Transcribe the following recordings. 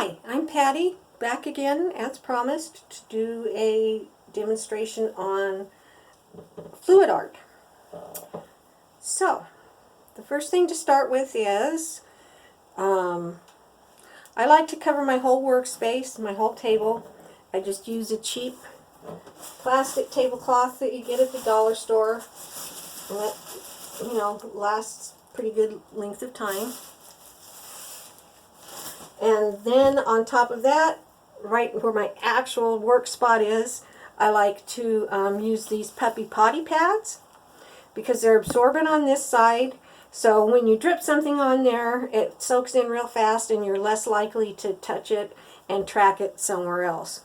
Hi, I'm Patty, back again as promised to do a demonstration on fluid art. So, the first thing to start with is, I like to cover my whole workspace, my whole table. I just use a cheap plastic tablecloth that you get at the dollar store, and that, lasts pretty good length of time. And then on top of that, right where my actual work spot is, I like to use these puppy potty pads because they're absorbent on this side. So when you drip something on there, it soaks in real fast and you're less likely to touch it and track it somewhere else.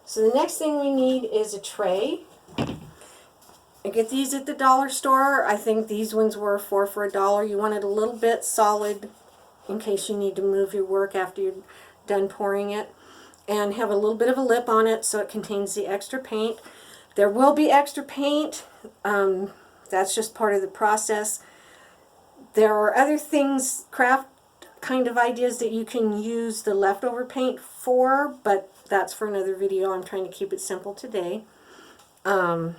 So the next thing we need is a tray. I get these at the dollar store. I think these ones were 4 for $1. You want it a little bit solid in case you need to move your work after you're done pouring it, and have a little bit of a lip on it so it contains the extra paint. There will be extra paint. That's just part of the process. There are other things, craft kind of ideas that you can use the leftover paint for, but that's for another video. I'm trying to keep it simple today. Then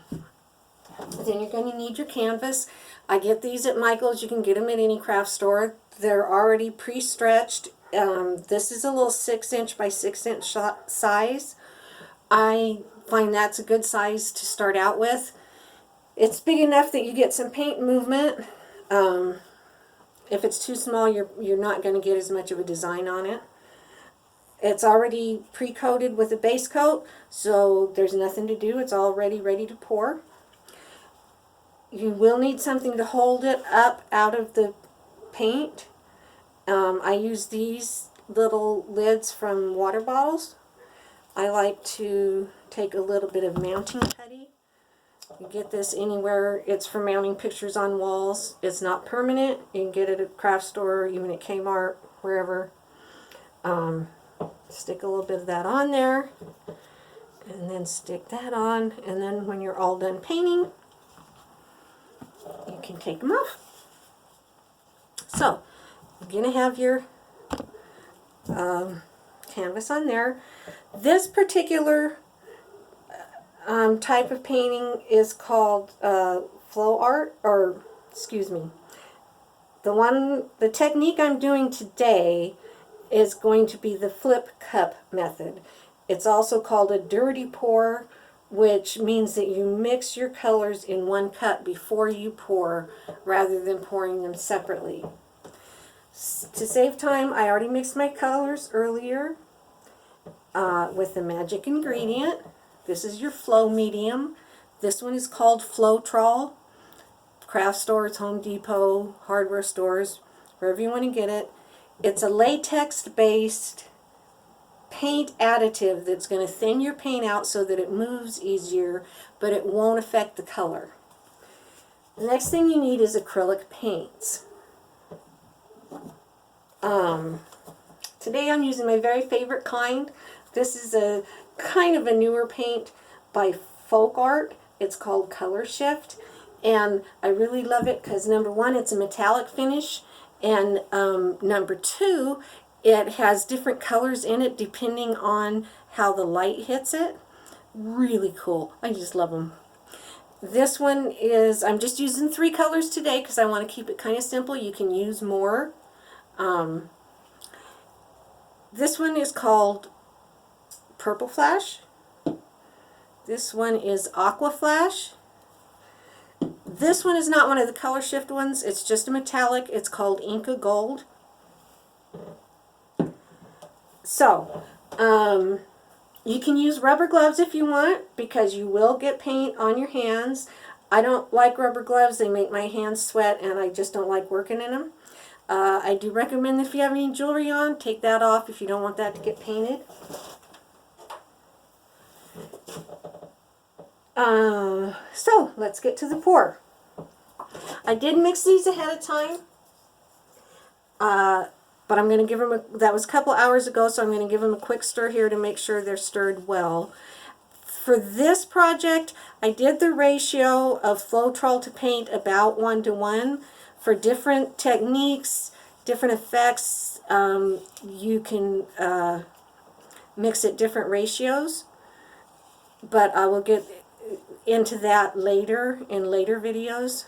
you're going to need your canvas. I get these at Michael's. You can get them at any craft store. They're already pre-stretched. This is a little 6" by 6" size. I find that's a good size to start out with. It's big enough that you get some paint movement. If it's too small, you're not going to get as much of a design on it. It's already pre-coated with a base coat, so there's nothing to do. It's already ready to pour. You will need something to hold it up out of the paint. I use these little lids from water bottles. I like to take a little bit of mounting putty. You get this anywhere. It's for mounting pictures on walls. It's not permanent. You can get it at a craft store, even at Kmart, wherever. Stick a little bit of that on there, and then stick that on, and then when you're all done painting, you can take them off. So, you're going to have your canvas on there. This particular type of painting is called flow art, or excuse me. The technique I'm doing today is going to be the flip cup method. It's also called a dirty pour, which means that you mix your colors in one cup before you pour, rather than pouring them separately. To save time, I already mixed my colors earlier with the magic ingredient. This is your flow medium. This one is called Floetrol. Craft stores, Home Depot, hardware stores, wherever you want to get it. It's a latex-based paint additive that's going to thin your paint out so that it moves easier, but it won't affect the color. The next thing you need is acrylic paints. Today I'm using my very favorite kind. This is a kind of a newer paint by Folk Art. It's called Color Shift, and I really love it because number one, it's a metallic finish, and number two, it has different colors in it depending on how the light hits it. Really cool. I just love them. This one is, I'm just using 3 colors today because I want to keep it kind of simple. You can use more. This one is called Purple Flash. This one is Aqua Flash. This one is not one of the Color Shift ones. It's just a metallic. It's called Inca Gold. So, you can use rubber gloves if you want, because you will get paint on your hands. I don't like rubber gloves. They make my hands sweat, and I just don't like working in them. I do recommend if you have any jewelry on, take that off if you don't want that to get painted. So, let's get to the pour. I did mix these ahead of time, but I'm going to give them that was a couple hours ago, so I'm going to give them a quick stir here to make sure they're stirred well. For this project, I did the ratio of Floetrol to paint about 1 to 1. For different techniques, different effects, you can mix at different ratios, but I will get into that later in later videos.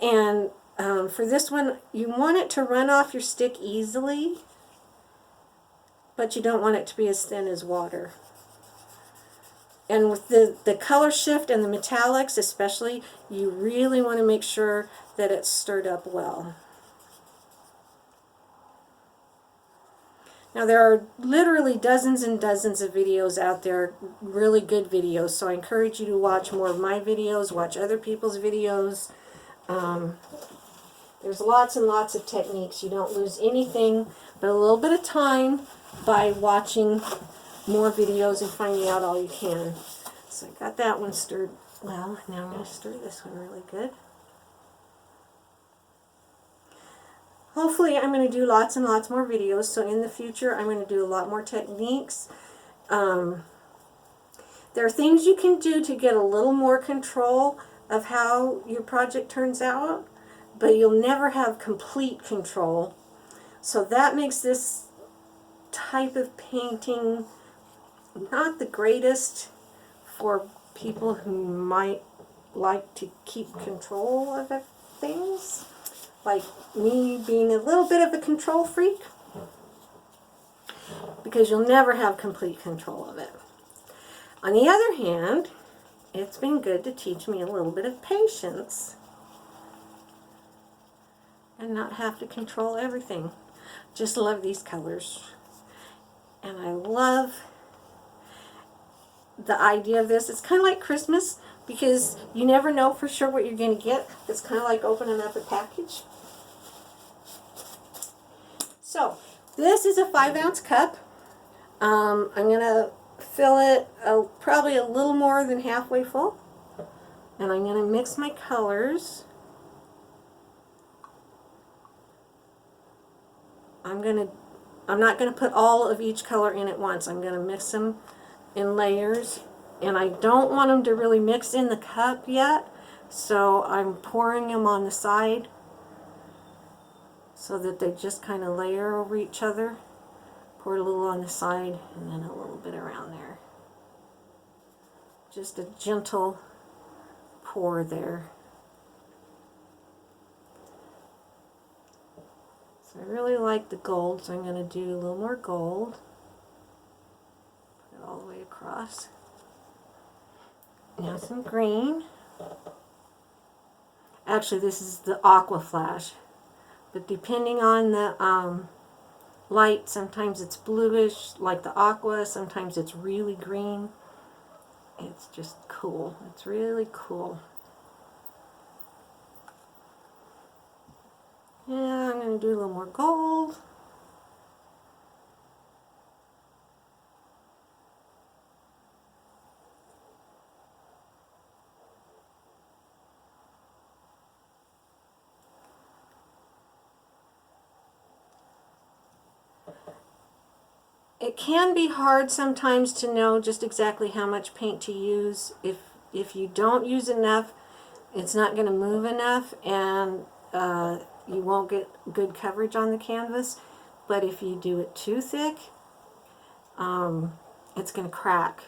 And for this one, you want it to run off your stick easily, but you don't want it to be as thin as water. And with the color shift and the metallics especially, you really want to make sure that it's stirred up well. Now there are literally dozens and dozens of videos out there, really good videos, so I encourage you to watch more of my videos, watch other people's videos. There's lots and lots of techniques. You don't lose anything but a little bit of time by watching more videos and finding out all you can. So I got that one stirred well. Now I'm going to stir this one really good. Hopefully I'm going to do lots and lots more videos, so in the future I'm going to do a lot more techniques. There are things you can do to get a little more control of how your project turns out, but you'll never have complete control. So that makes this type of painting not the greatest for people who might like to keep control of things, like me being a little bit of a control freak, because you'll never have complete control of it. On the other hand, it's been good to teach me a little bit of patience and not have to control everything. Just love these colors. And I love the idea of this. It's kind of like Christmas, because you never know for sure what you're going to get. It's kind of like opening up a package. So this is a 5-ounce cup. I'm going to fill it probably a little more than halfway full. And I'm going to mix my colors. I'm not going to put all of each color in at once. I'm going to mix them in layers, and I don't want them to really mix in the cup yet, so I'm pouring them on the side so that they just kind of layer over each other. Pour a little on the side and then a little bit around there. Just a gentle pour there. So I really like the gold, so I'm going to do a little more gold. Put it all the way across. Now some green. Actually, this is the aqua flash, but depending on the light, sometimes it's bluish like the aqua, sometimes it's really green. It's just cool. It's really cool. Yeah, I'm going to do a little more gold. It can be hard sometimes to know just exactly how much paint to use. If you don't use enough, it's not going to move enough, and you won't get good coverage on the canvas. But if you do it too thick, it's going to crack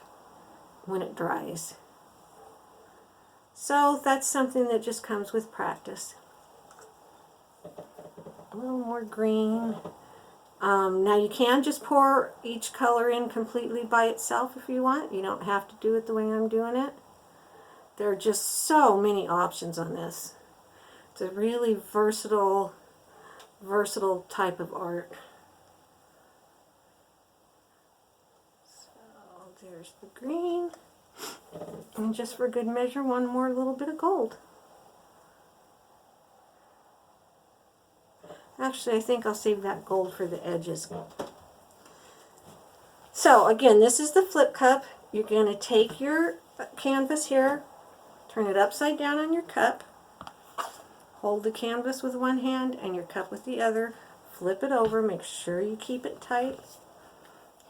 when it dries. So that's something that just comes with practice. A little more green. Now you can just pour each color in completely by itself if you want. You don't have to do it the way I'm doing it. There are just so many options on this. It's a really versatile type of art. So there's the green. And just for good measure, one more little bit of gold. Actually, I think I'll save that gold for the edges. So again, this is the flip cup. You're going to take your canvas here, turn it upside down on your cup, hold the canvas with one hand and your cup with the other, flip it over, make sure you keep it tight.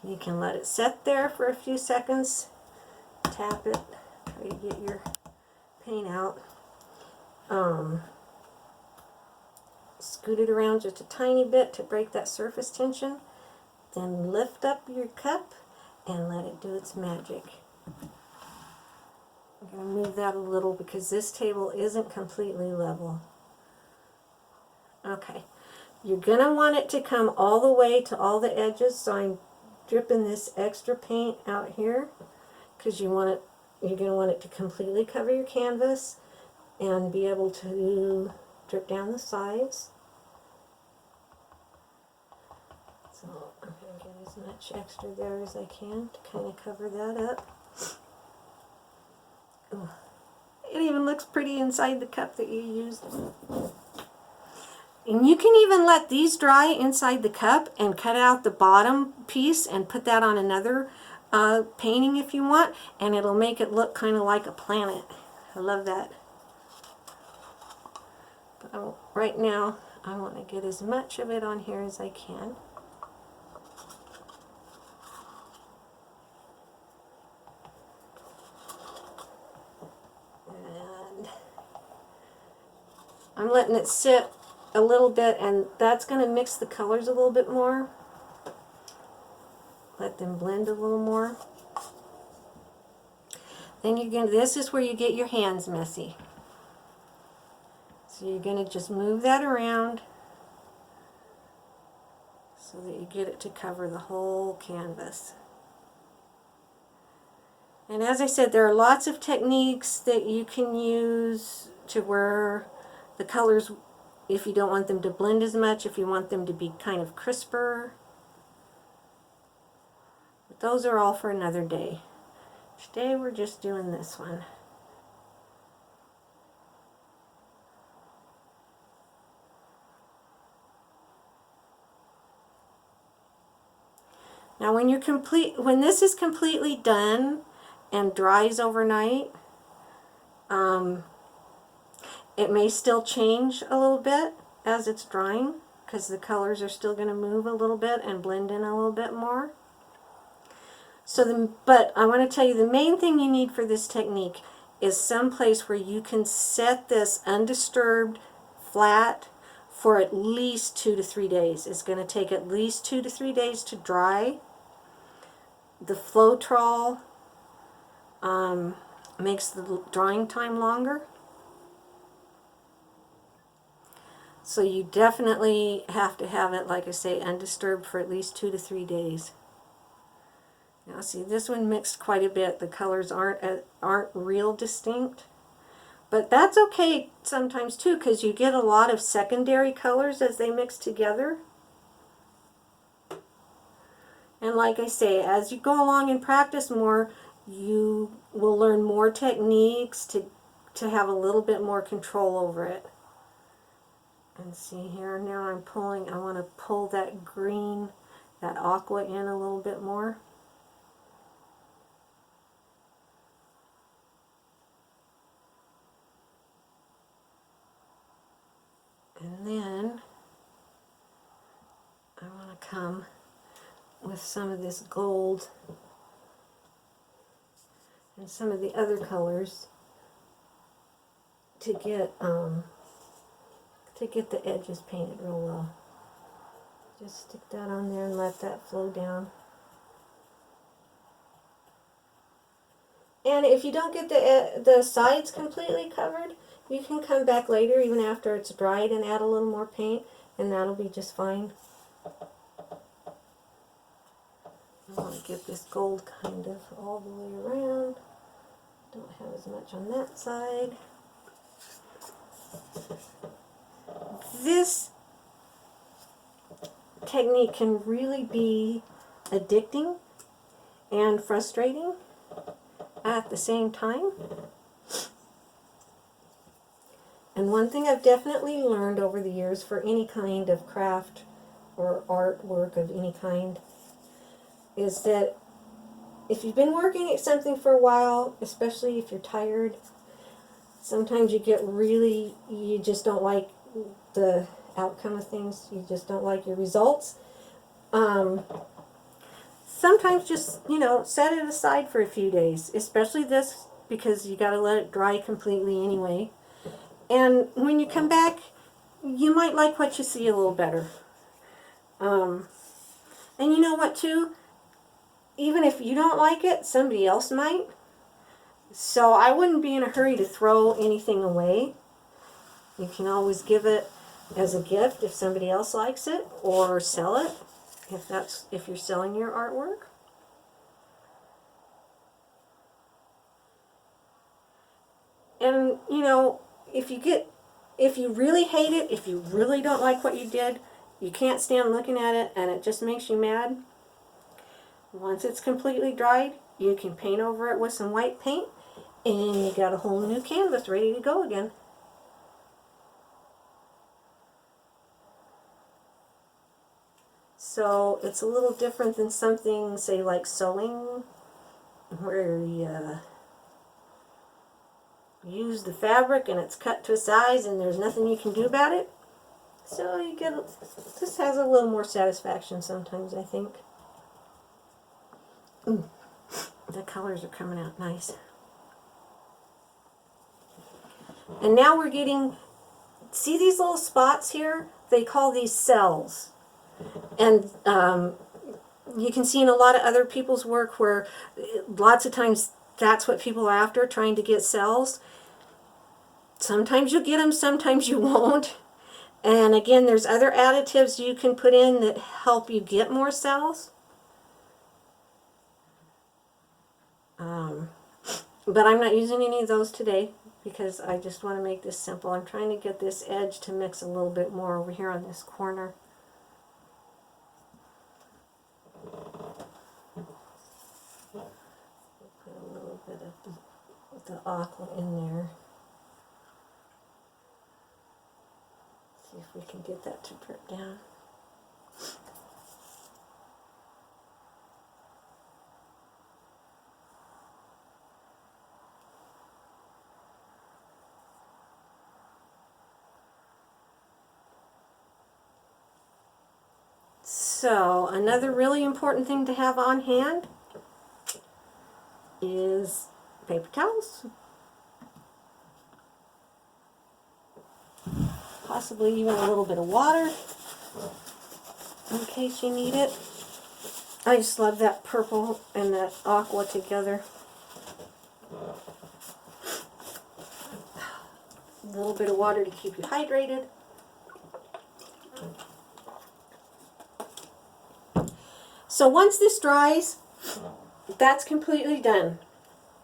You can let it set there for a few seconds, tap it, try to get your paint out. scoot it around just a tiny bit to break that surface tension. Then lift up your cup and let it do its magic. I'm going to move that a little because this table isn't completely level. Okay, you're going to want it to come all the way to all the edges, so I'm dripping this extra paint out here because you're going to want it to completely cover your canvas and be able to drip down the sides. So I'm going to get as much extra there as I can to kind of cover that up. Ooh. It even looks pretty inside the cup that you used. And you can even let these dry inside the cup and cut out the bottom piece and put that on another painting if you want, and it'll make it look kind of like a planet. I love that. But right now I want to get as much of it on here as I can. And I'm letting it sit a little bit, and that's going to mix the colors a little bit more. Let them blend a little more. Then you're going to, this is where you get your hands messy. So you're going to just move that around so that you get it to cover the whole canvas. And as I said, there are lots of techniques that you can use to where the colors, if you don't want them to blend as much, if you want them to be kind of crisper. But those are all for another day. Today we're just doing this one. Now when this is completely done and dries overnight, it may still change a little bit as it's drying because the colors are still going to move a little bit and blend in a little bit more. But I want to tell you, the main thing you need for this technique is some place where you can set this undisturbed, flat, for at least 2 to 3 days. It's going to take at least 2 to 3 days to dry. The Floetrol makes the drying time longer. So you definitely have to have it, like I say, undisturbed for at least 2 to 3 days. Now see, this one mixed quite a bit. The colors aren't real distinct. But that's okay sometimes too, because you get a lot of secondary colors as they mix together. And like I say, as you go along and practice more, you will learn more techniques to have a little bit more control over it. And see here, now I'm pulling, I want to pull that green, that aqua in a little bit more. And then I want to come with some of this gold and some of the other colors to get the edges painted real well. Just stick that on there and let that flow down. And if you don't get the sides completely covered, you can come back later, even after it's dried, and add a little more paint, and that'll be just fine. I want to get this gold kind of all the way around. Don't have as much on that side. This technique can really be addicting and frustrating at the same time. And one thing I've definitely learned over the years for any kind of craft or artwork of any kind is that if you've been working at something for a while, especially if you're tired, sometimes you just don't like the outcome of things. You just don't like your results. Sometimes just, set it aside for a few days, especially this, because you got to let it dry completely anyway. And when you come back, you might like what you see a little better. And you know what too? Even if you don't like it, somebody else might. So I wouldn't be in a hurry to throw anything away. You can always give it as a gift if somebody else likes it, or sell it if you're selling your artwork. And you know, if you really hate it, if you really don't like what you did, you can't stand looking at it and it just makes you mad, once it's completely dried, you can paint over it with some white paint and you got a whole new canvas ready to go again. So it's a little different than something, say, like sewing, where you use the fabric and it's cut to a size and there's nothing you can do about it. So you get, this has a little more satisfaction sometimes, I think. The colors are coming out nice. And now we're getting, see these little spots here? They call these cells. And you can see in a lot of other people's work where lots of times that's what people are after, trying to get cells. Sometimes you'll get them, sometimes you won't. And again, there's other additives you can put in that help you get more cells. But I'm not using any of those today because I just want to make this simple. I'm trying to get this edge to mix a little bit more over here on this corner. Put a little bit of the aqua in there. See if we can get that to drip down. So another really important thing to have on hand is paper towels. Possibly even a little bit of water in case you need it. I just love that purple and that aqua together. A little bit of water to keep you hydrated. So once this dries, that's completely done.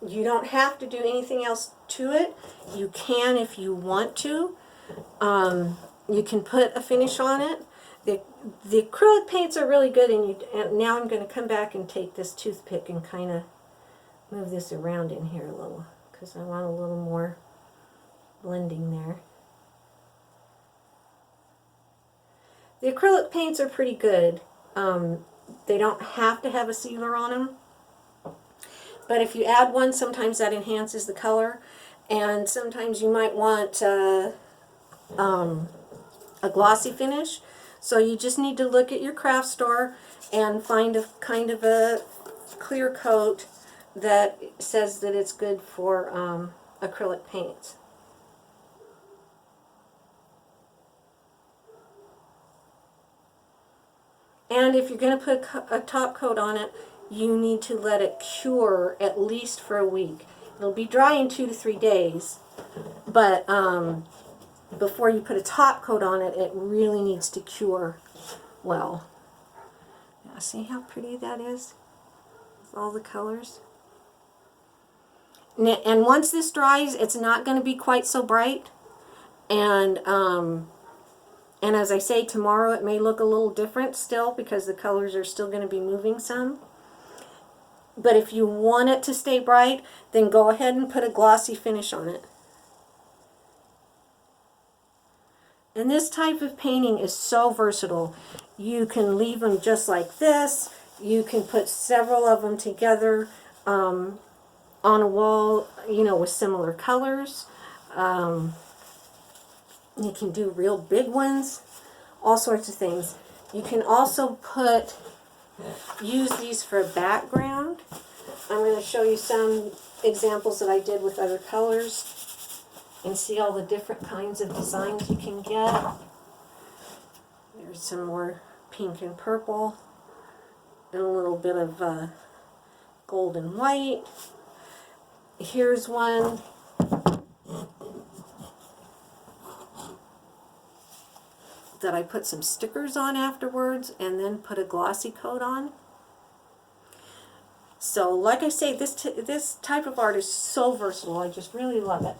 You don't have to do anything else to it. You can if you want to. You can put a finish on it. The acrylic paints are really good, and now I'm going to come back and take this toothpick and kind of move this around in here a little because I want a little more blending there. The acrylic paints are pretty good. They don't have to have a sealer on them, but if you add one, sometimes that enhances the color, and sometimes you might want a glossy finish. So you just need to look at your craft store and find a kind of a clear coat that says that it's good for acrylic paints. And if you're going to put a top coat on it, you need to let it cure at least for a week. It'll be dry in 2 to 3 days, but before you put a top coat on it, it really needs to cure well. Now, see how pretty that is with all the colors? And once this dries, it's not going to be quite so bright. And as I say, tomorrow it may look a little different still because the colors are still going to be moving some. But if you want it to stay bright, then go ahead and put a glossy finish on it. And this type of painting is so versatile. You can leave them just like this. You can put several of them together on a wall, you know, with similar colors. You can do real big ones, all sorts of things. You can also use these for a background. I'm going to show you some examples that I did with other colors. and see all the different kinds of designs you can get. There's some more pink and purple, and a little bit of gold and white. Here's one that I put some stickers on afterwards and then put a glossy coat on. So like I say, this type of art is so versatile. I just really love it.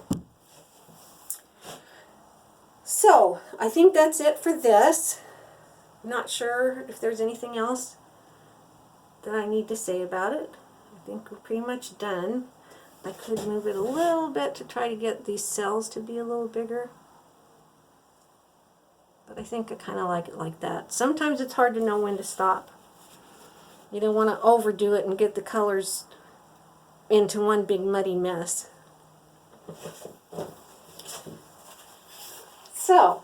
So I think that's it for this. I'm not sure if there's anything else that I need to say about it. I think we're pretty much done. I could move it a little bit to try to get these cells to be a little bigger. But I think I kind of like it like that. Sometimes it's hard to know when to stop. You don't want to overdo it and get the colors into one big muddy mess. So,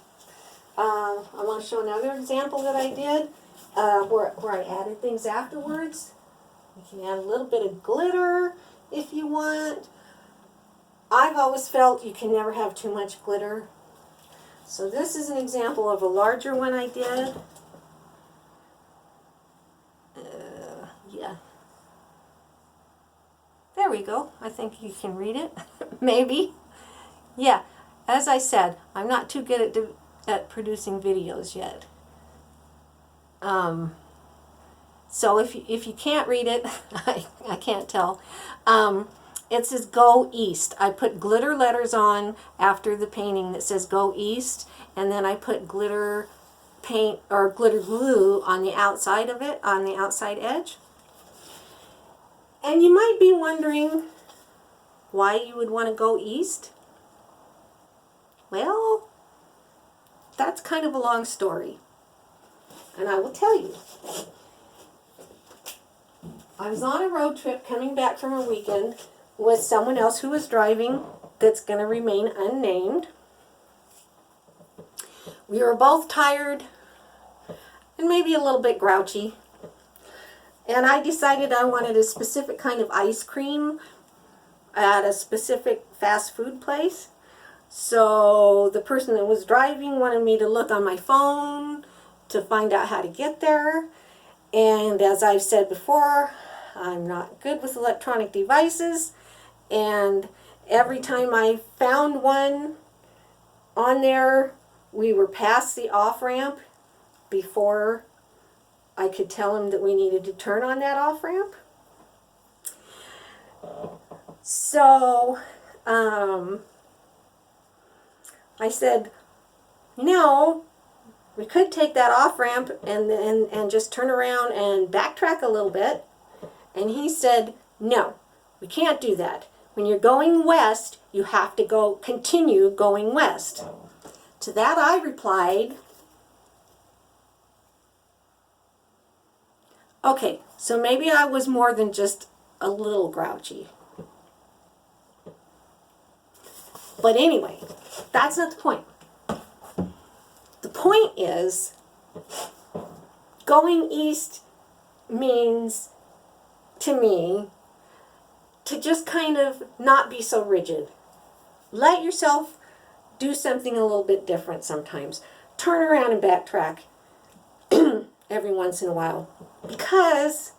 I want to show another example that I did where I added things afterwards. You can add a little bit of glitter if you want. I've always felt you can never have too much glitter. So this is an example of a larger one I did. Yeah. There we go. I think you can read it. Maybe. Yeah. As I said, I'm not too good at producing videos yet. So if you can't read it, I can't tell. It says Go East. I put glitter letters on after the painting that says Go East, and then I put glitter paint or glitter glue on the outside of it, on the outside edge. And you might be wondering why you would want to go east. Well, that's kind of a long story, and I will tell you. I was on a road trip coming back from a weekend with someone else who was driving that's going to remain unnamed. We were both tired and maybe a little bit grouchy. And I decided I wanted a specific kind of ice cream at a specific fast food place. So the person that was driving wanted me to look on my phone to find out how to get there. And as I've said before, I'm not good with electronic devices. And every time I found one on there, we were past the off-ramp before I could tell him that we needed to turn on that off-ramp. So I said, no, we could take that off-ramp and just turn around and backtrack a little bit. And he said, no, we can't do that. When you're going west, you have to continue going west. To that I replied, okay, so maybe I was more than just a little grouchy. But anyway, that's not the point. The point is, going east means, to me, to just kind of not be so rigid. Let yourself do something a little bit different sometimes. Turn around and backtrack every once in a while. Because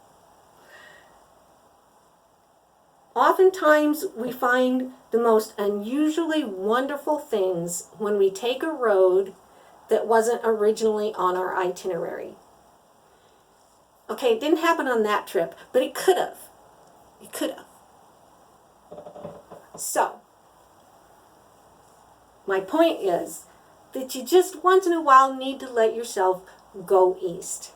oftentimes we find the most unusually wonderful things when we take a road that wasn't originally on our itinerary. Okay, it didn't happen on that trip, but it could have. It could have. So, my point is that you just once in a while need to let yourself go east.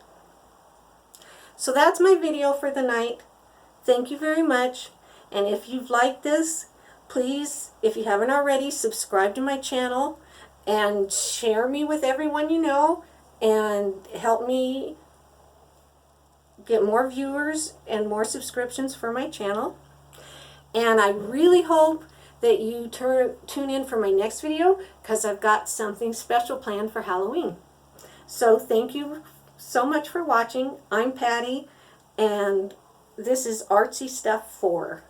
So that's my video for the night. Thank you very much. And if you've liked this, please, if you haven't already, subscribe to my channel and share me with everyone you know and help me get more viewers and more subscriptions for my channel. And I really hope that you tune in for my next video, because I've got something special planned for Halloween. So thank you so much for watching. I'm Patty, and this is Artsy Stuff 4.